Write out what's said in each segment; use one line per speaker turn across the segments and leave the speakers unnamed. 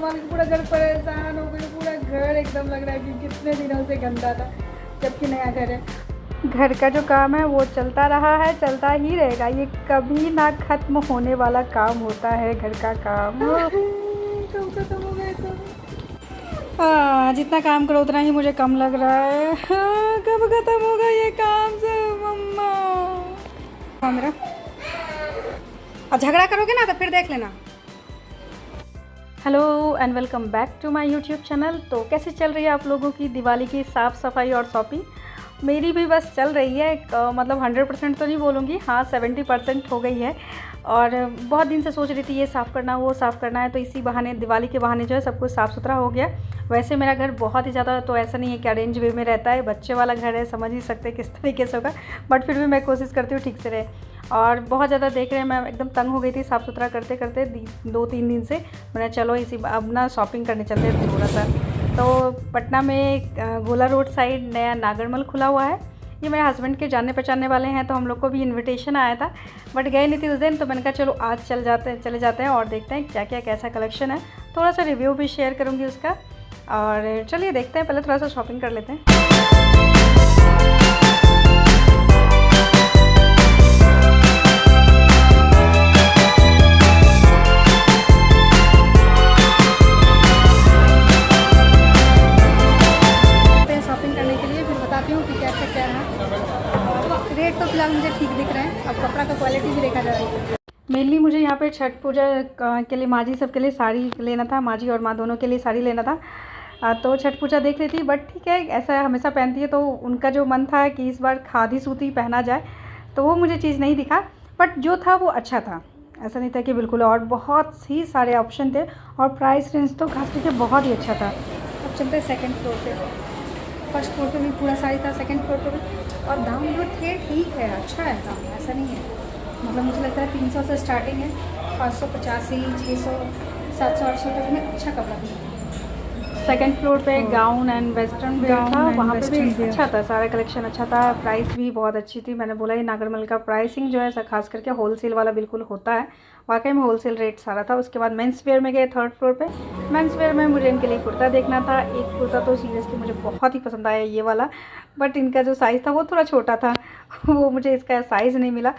संभाल के पूरा घर परेशान हो गई। पूरा घर एकदम लग रहा है कि कितने दिनों से गंदा था, जबकि नया घर है। घर का जो काम है वो चलता रहा है, चलता ही रहेगा। ये कभी ना खत्म होने वाला काम होता है घर का काम। कब खत्म हो गया सब? जितना काम करो उतना ही मुझे कम लग रहा है। कब खत्म होगा ये काम सब मम्मा? मेरा और झगड़ा करोगे ना तो फिर देख लेना। Hello and welcome back to my YouTube channel. तो कैसे चल रही है आप लोगों की दिवाली की साफ़ सफाई और शॉपिंग? मेरी भी बस चल रही है। मतलब 100% तो नहीं बोलूँगी, हाँ 70% हो गई है। और बहुत दिन से सोच रही थी ये साफ़ करना वो साफ़ करना है, तो इसी बहाने दिवाली के बहाने जो है सब कुछ साफ़ सुथरा हो गया। वैसे मेरा घर बहुत ही ज़्यादा तो ऐसा नहीं है कि अरेंज वे में रहता है, बच्चे वाला घर है, समझ ही सकते किस तरीके से होगा। बट फिर भी मैं कोशिश करती हूँ ठीक से रहे। और बहुत ज़्यादा देख रहे हैं, मैं एकदम तंग हो गई थी साफ़ सुथरा करते करते 2-3 दिन से। मैंने चलो इसी अब ना शॉपिंग करने चलते हैं थोड़ा सा। तो पटना में गोला रोड साइड नया नागरमल खुला हुआ है। ये मेरे हस्बैंड के जानने पहचानने वाले हैं, तो हम लोग को भी इनविटेशन आया था, बट गए नहीं थे उस दिन। तो मैंने कहा चलो आज चले जाते हैं और देखते हैं क्या क्या कैसा कलेक्शन है। थोड़ा सा रिव्यू भी शेयर करूँगी उसका। और चलिए देखते हैं, पहले थोड़ा सा शॉपिंग कर लेते हैं। रेट तो फिलहाल मुझे ठीक दिख रहे हैं, अब कपड़ा का क्वालिटी भी देखा जा रहा है। मेनली मुझे यहाँ पे छठ पूजा के लिए माँ जी सब के लिए साड़ी लेना था, माँ जी और माँ दोनों के लिए साड़ी लेना था। तो छठ पूजा देख रही थी, बट ठीक है, ऐसा हमेशा पहनती है, तो उनका जो मन था कि इस बार खादी सूती पहना जाए, तो वो मुझे चीज़ नहीं दिखा। बट जो था वो अच्छा था, ऐसा नहीं था कि बिल्कुल। और बहुत ही सारे ऑप्शन थे और प्राइस रेंज तो खास करके बहुत ही अच्छा था। अब चलते हैं सेकेंड फ्लोर पे। फर्स्ट फ्लोर पे भी पूरा साड़ी था, सेकंड फ्लोर पे भी। और दाम जो थे ठीक है, अच्छा है दाम, ऐसा नहीं है। मतलब मुझे लगता है 300 से स्टार्टिंग है, 585, 600, 700, 800 तक में अच्छा कपड़ा भी। सेकंड फ्लोर पे गाउन एंड वेस्टर्न वेयर था, वहाँ पे भी अच्छा था, सारा कलेक्शन अच्छा था। प्राइस भी बहुत अच्छी थी। मैंने बोला ये नागरमल का प्राइसिंग जो है खास करके होलसेल वाला बिल्कुल होता है, वाकई में होलसेल रेट सारा था। उसके बाद मेंस वेयर में गए थर्ड फ्लोर पे। मेंस वेयर में मुझे इनके लिए कुर्ता देखना था। एक कुर्ता तो सीरियसली मुझे बहुत ही पसंद आया, ये वाला, बट इनका जो साइज़ था वो थोड़ा छोटा था। वो मुझे इसका साइज़ नहीं मिला।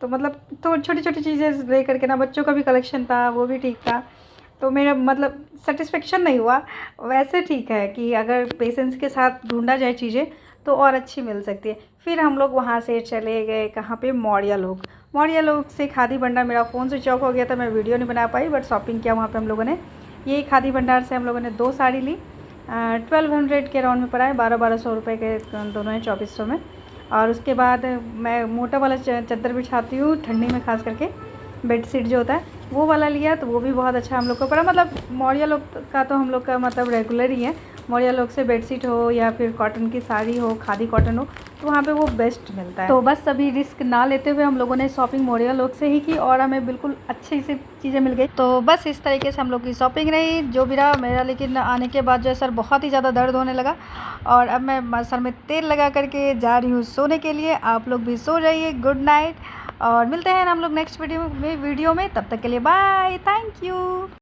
तो मतलब तो छोटी छोटी चीज़ें ले करके ना, बच्चों का भी कलेक्शन था, वो भी ठीक था। तो मेरा मतलब सेटिस्फेक्शन नहीं हुआ। वैसे ठीक है कि अगर पेशेंस के साथ ढूंढा जाए चीज़ें तो और अच्छी मिल सकती है। फिर हम लोग वहाँ से चले गए कहाँ पे, मौर्या लोग से खादी भंडार। मेरा फ़ोन स्विच ऑफ हो गया था, मैं वीडियो नहीं बना पाई, बट शॉपिंग किया वहाँ पे हम लोगों ने। ये खादी भंडार से हम लोगों ने 2 साड़ी ली। 1200 के राउंड में पड़ा है, 1200 रुपये के दोनों हैं, 2400 में। और उसके बाद मैं मोटा वाला चादर बिछाती हूँ ठंडी में, खास करके बेडशीट जो होता है वो वाला लिया, तो वो भी बहुत अच्छा हम लोग को पड़ा। मतलब मौर्या लोग का तो हम लोग का मतलब रेगुलर ही है। मौर्या लोग से बेडशीट हो या फिर कॉटन की साड़ी हो, खादी कॉटन हो, तो वहाँ पे वो बेस्ट मिलता है। तो बस अभी रिस्क ना लेते हुए हम लोगों ने शॉपिंग मौर्या लोग से ही की और हमें बिल्कुल अच्छी सी चीज़ें मिल गई। तो बस इस तरीके से हम लोग की शॉपिंग रही, जो भी रहा मेरा। लेकिन आने के बाद जो है सर बहुत ही ज़्यादा दर्द होने लगा, और अब मैं सर में तेल लगा करके जा रही हूँ सोने के लिए। आप लोग भी सो जाइए, गुड नाइट। और मिलते हैं हम लोग नेक्स्ट वीडियो में। तब तक के लिए बाय, थैंक यू।